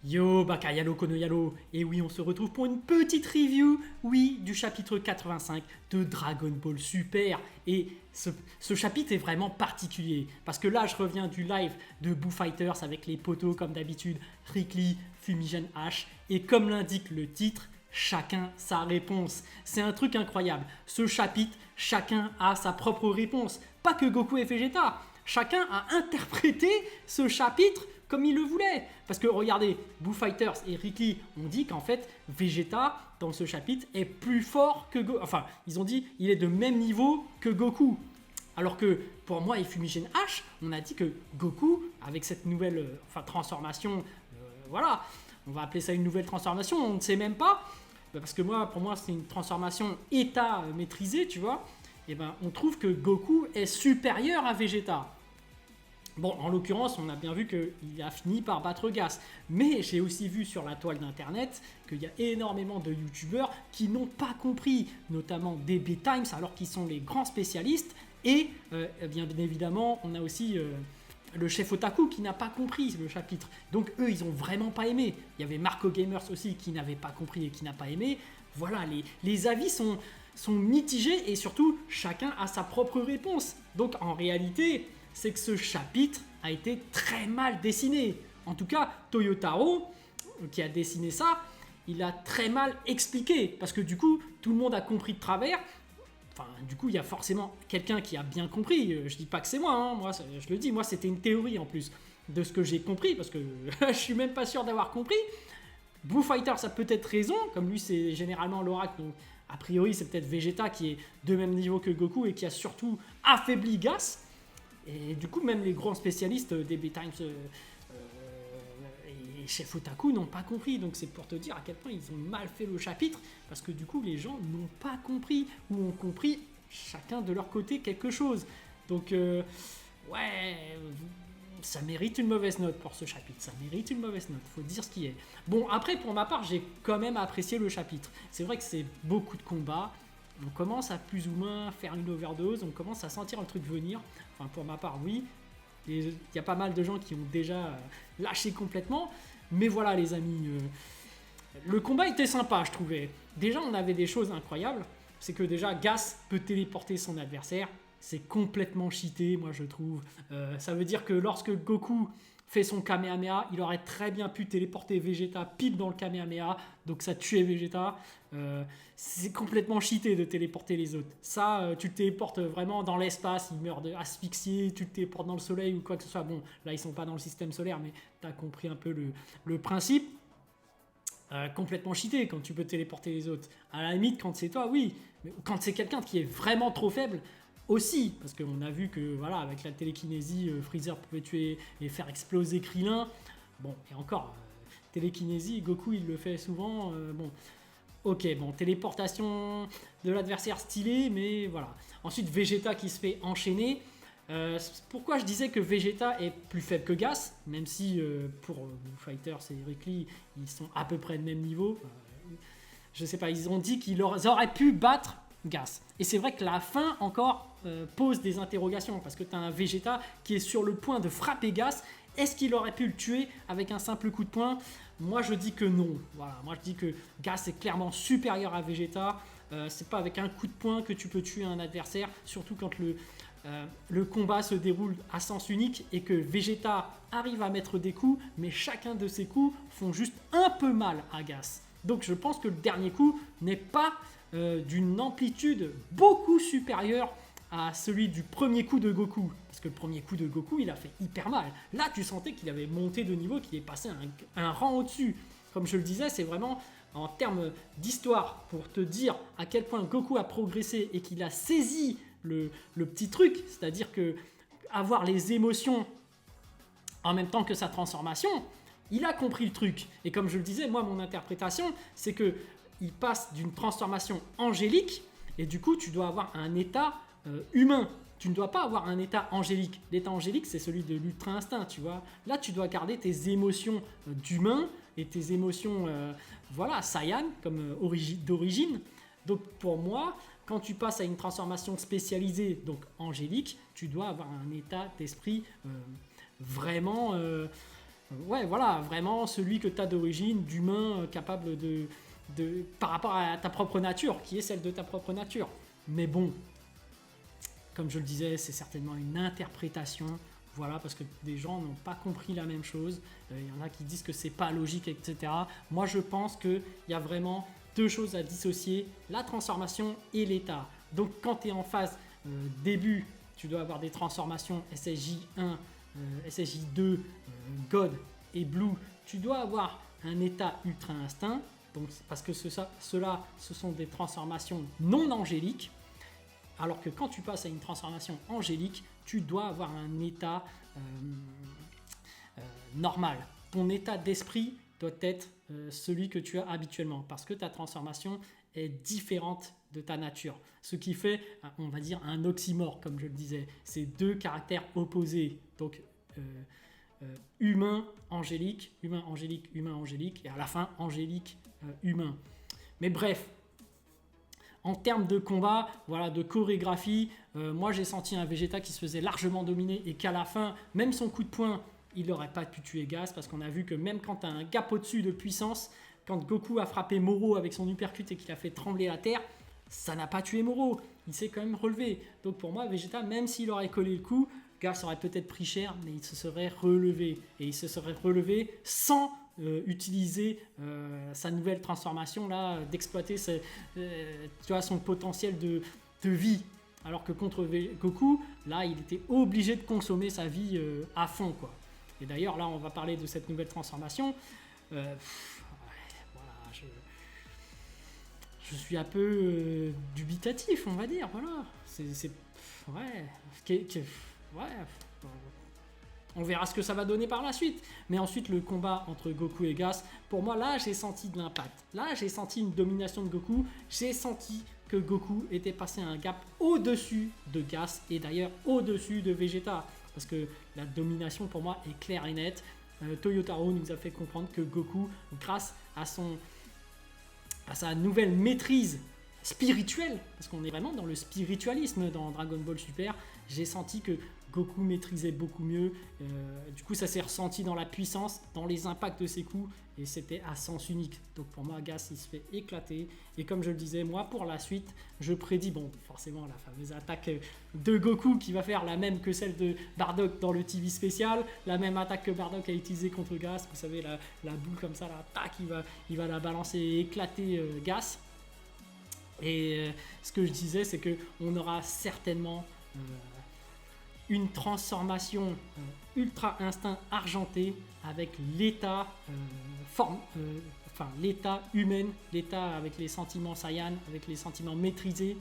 Yo, Bakayalo Konoyalo, et oui, on se retrouve pour une petite review, oui, du chapitre 85 de Dragon Ball Super. Et ce chapitre est vraiment particulier, parce que là, je reviens du live de Boo Fighters avec les potos, comme d'habitude, Rick Lee, Fumigène H, et comme l'indique le titre, chacun sa réponse. C'est un truc incroyable. Ce chapitre, chacun a sa propre réponse. Pas que Goku et Vegeta. Chacun a interprété ce chapitre comme il le voulait. Parce que regardez, Boo Fighters et Ricky ont dit qu'en fait, Vegeta, dans ce chapitre, est plus fort que Goku. Enfin, ils ont dit il est de même niveau que Goku. Alors que pour moi et Fumigène H, on a dit que Goku, avec cette nouvelle transformation, voilà, on va appeler ça une nouvelle transformation, on ne sait même pas. Parce que pour moi, c'est une transformation état maîtrisée, tu vois. Et ben, on trouve que Goku est supérieur à Vegeta. Bon, en l'occurrence, on a bien vu qu'il a fini par battre Gas. Mais j'ai aussi vu sur la toile d'internet qu'il y a énormément de youtubeurs qui n'ont pas compris, notamment DB Times, alors qu'ils sont les grands spécialistes. Et bien évidemment, on a aussi le chef Otaku qui n'a pas compris le chapitre. Donc eux, ils ont vraiment pas aimé. Il y avait Marco Gamers aussi qui n'avait pas compris et qui n'a pas aimé. Voilà, les avis sont mitigés et surtout, chacun a sa propre réponse. Donc en réalité, c'est que ce chapitre a été très mal dessiné. En tout cas, Toyotaro, qui a dessiné ça, il a très mal expliqué. Parce que du coup, tout le monde a compris de travers. Enfin, du coup, il y a forcément quelqu'un qui a bien compris. Je dis pas que c'est moi, hein. Moi, je le dis, moi, c'était une théorie en plus de ce que j'ai compris, parce que je suis même pas sûr d'avoir compris. Blue Fighter, ça peut être raison, comme lui, c'est généralement l'oracle, donc a priori, c'est peut-être Vegeta qui est de même niveau que Goku et qui a surtout affaibli Gas. Et du coup, même les grands spécialistes des B-Times et Chef Otaku n'ont pas compris. Donc c'est pour te dire à quel point ils ont mal fait le chapitre, parce que du coup, les gens n'ont pas compris, ou ont compris chacun de leur côté quelque chose. Donc, ouais, ça mérite une mauvaise note pour ce chapitre. Ça mérite une mauvaise note, faut dire ce qui est. Bon, après, pour ma part, j'ai quand même apprécié le chapitre. C'est vrai que c'est beaucoup de combats. On commence à plus ou moins faire une overdose, on commence à sentir le truc venir. Enfin, pour ma part, oui. Il y a pas mal de gens qui ont déjà lâché complètement. Mais voilà, les amis, le combat était sympa, je trouvais. Déjà, on avait des choses incroyables. C'est que déjà, Gas peut téléporter son adversaire. C'est complètement cheaté, moi, je trouve. Ça veut dire que lorsque Goku fait son Kamehameha, il aurait très bien pu téléporter Vegeta pile dans le Kamehameha, donc ça tuait Vegeta. C'est complètement cheaté de téléporter les autres. Ça, tu te téléportes vraiment dans l'espace, ils meurent asphyxiés, tu te téléportes dans le soleil ou quoi que ce soit. Bon, là, ils sont pas dans le système solaire, mais tu as compris un peu le principe. Complètement cheaté quand tu peux téléporter les autres. À la limite, quand c'est toi, oui. Mais quand c'est quelqu'un qui est vraiment trop faible, aussi, parce qu'on a vu que voilà, avec la télékinésie, Freezer pouvait tuer et faire exploser Krillin. Bon, et encore, télékinésie, Goku il le fait souvent. Bon, ok, bon, téléportation de l'adversaire stylé, mais voilà. Ensuite, Vegeta qui se fait enchaîner. Pourquoi je disais que Vegeta est plus faible que Gas, même si pour Fighters et Rick Lee, ils sont à peu près de même niveau. Je sais pas, ils ont dit qu'ils auraient pu battre Gas. Et c'est vrai que la fin encore pose des interrogations, parce que tu as un Vegeta qui est sur le point de frapper Gas. Est-ce qu'il aurait pu le tuer avec un simple coup de poing? Moi je dis que non. Voilà, moi je dis que Gas est clairement supérieur à Vegeta. C'est pas avec un coup de poing que tu peux tuer un adversaire, surtout quand le combat se déroule à sens unique et que Vegeta arrive à mettre des coups, mais chacun de ces coups font juste un peu mal à Gas. Donc je pense que le dernier coup n'est pas d'une amplitude beaucoup supérieure à celui du premier coup de Goku. Parce que le premier coup de Goku, il a fait hyper mal. Là, tu sentais qu'il avait monté de niveau, qu'il est passé un rang au-dessus. Comme je le disais, c'est vraiment en termes d'histoire pour te dire à quel point Goku a progressé et qu'il a saisi le petit truc, c'est-à-dire que avoir les émotions en même temps que sa transformation, il a compris le truc. Et comme je le disais, moi, mon interprétation, c'est que il passe d'une transformation angélique, et du coup, tu dois avoir un état humain. Tu ne dois pas avoir un état angélique. L'état angélique, c'est celui de l'ultra instinct, tu vois. Là, tu dois garder tes émotions d'humain et tes émotions, voilà, Saiyan, comme d'origine. Donc, pour moi, quand tu passes à une transformation spécialisée, donc angélique, tu dois avoir un état d'esprit vraiment Ouais, voilà, vraiment celui que tu as d'origine, d'humain, capable par rapport à ta propre nature, qui est celle de ta propre nature. Mais bon, comme je le disais, c'est certainement une interprétation. Voilà, parce que des gens n'ont pas compris la même chose. Il y en a qui disent que c'est pas logique, etc. Moi, je pense qu'il y a vraiment deux choses à dissocier, la transformation et l'état. Donc, quand tu es en phase début, tu dois avoir des transformations SSJ1, SSJ2, God et Blue. Tu dois avoir un état ultra instinct, donc, parce que ce sont des transformations non angéliques. Alors que quand tu passes à une transformation angélique, tu dois avoir un état normal. Ton état d'esprit doit être celui que tu as habituellement, parce que ta transformation est différente de ta nature. Ce qui fait, on va dire, un oxymore, comme je le disais. C'est deux caractères opposés. Donc, humain, angélique, humain, angélique, humain, angélique, et à la fin, angélique, humain. Mais bref, en termes de combat, voilà, de chorégraphie, moi j'ai senti un Vegeta qui se faisait largement dominer et qu'à la fin, même son coup de poing, il n'aurait pas pu tuer Gas, parce qu'on a vu que même quand tu as un gap au-dessus de puissance, quand Goku a frappé Moro avec son uppercut et qu'il a fait trembler la terre, ça n'a pas tué Moro. Il s'est quand même relevé. Donc pour moi, Vegeta, même s'il aurait collé le coup, Gas aurait peut-être pris cher, mais il se serait relevé. Et il se serait relevé sans utiliser sa nouvelle transformation là, d'exploiter son potentiel de vie, alors que contre Goku là il était obligé de consommer sa vie à fond quoi. Et d'ailleurs là on va parler de cette nouvelle transformation. Voilà, je suis un peu dubitatif, on va dire, voilà, on verra ce que ça va donner par la suite. Mais ensuite, le combat entre Goku et Gas, pour moi, là, j'ai senti de l'impact. Là, j'ai senti une domination de Goku. J'ai senti que Goku était passé à un gap au-dessus de Gas et d'ailleurs au-dessus de Vegeta. Parce que la domination, pour moi, est claire et nette. Toyotaro nous a fait comprendre que Goku, grâce à sa nouvelle maîtrise spirituelle, parce qu'on est vraiment dans le spiritualisme dans Dragon Ball Super, j'ai senti que Goku maîtrisait beaucoup mieux, du coup ça s'est ressenti dans la puissance, dans les impacts de ses coups, et c'était à sens unique. Donc pour moi, Gas il se fait éclater, et comme je le disais, moi pour la suite, je prédis, bon forcément la fameuse attaque de Goku qui va faire la même que celle de Bardock dans le TV spécial, la même attaque que Bardock a utilisée contre Gas, vous savez la boule comme ça, là, tac, il va la balancer et éclater Gas. Et ce que je disais, c'est qu'on aura certainement une transformation ultra instinct argenté avec l'état l'état humain, l'état avec les sentiments Saiyan, avec les sentiments maîtrisés.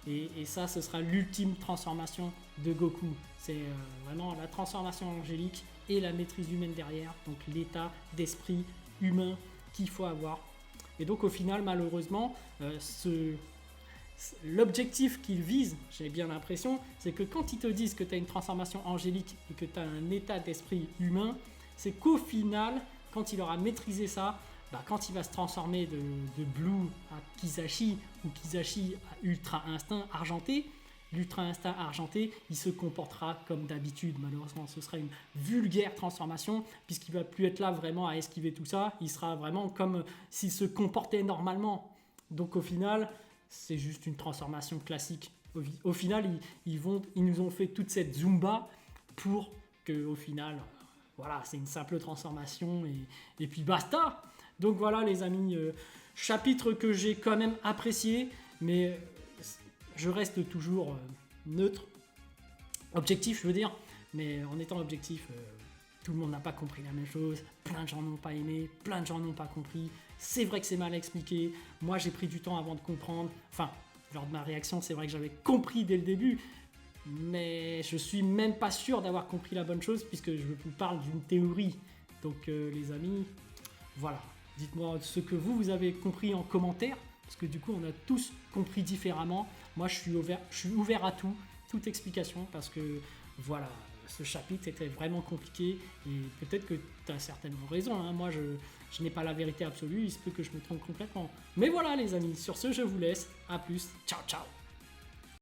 Et ça, ce sera l'ultime transformation de Goku. C'est vraiment la transformation angélique et la maîtrise humaine derrière. Donc l'état d'esprit humain qu'il faut avoir. Et donc au final, malheureusement, l'objectif qu'ils visent, j'ai bien l'impression, c'est que quand ils te disent que tu as une transformation angélique et que tu as un état d'esprit humain, c'est qu'au final, quand il aura maîtrisé ça, quand il va se transformer de Blue à Kizashi ou Kizashi à Ultra Instinct argenté, l'Ultra Instinct argenté, il se comportera comme d'habitude. Malheureusement, ce sera une vulgaire transformation puisqu'il ne va plus être là vraiment à esquiver tout ça. Il sera vraiment comme s'il se comportait normalement. Donc au final, c'est juste une transformation classique. Au final, ils nous ont fait toute cette Zumba pour que, au final, voilà, c'est une simple transformation et puis basta. Donc voilà les amis, chapitre que j'ai quand même apprécié, mais je reste toujours neutre, objectif je veux dire, mais en étant objectif, tout le monde n'a pas compris la même chose, plein de gens n'ont pas aimé, plein de gens n'ont pas compris, c'est vrai que c'est mal expliqué, moi j'ai pris du temps avant de comprendre, enfin lors de ma réaction c'est vrai que j'avais compris dès le début, mais je suis même pas sûr d'avoir compris la bonne chose puisque je vous parle d'une théorie. Donc les amis, voilà, dites-moi ce que vous avez compris en commentaire, parce que du coup on a tous compris différemment. Moi je suis ouvert à toute explication, parce que voilà, ce chapitre était vraiment compliqué et peut-être que tu as certainement raison, hein. Moi je n'ai pas la vérité absolue, il se peut que je me trompe complètement. Mais voilà les amis, sur ce je vous laisse, à plus, ciao ciao.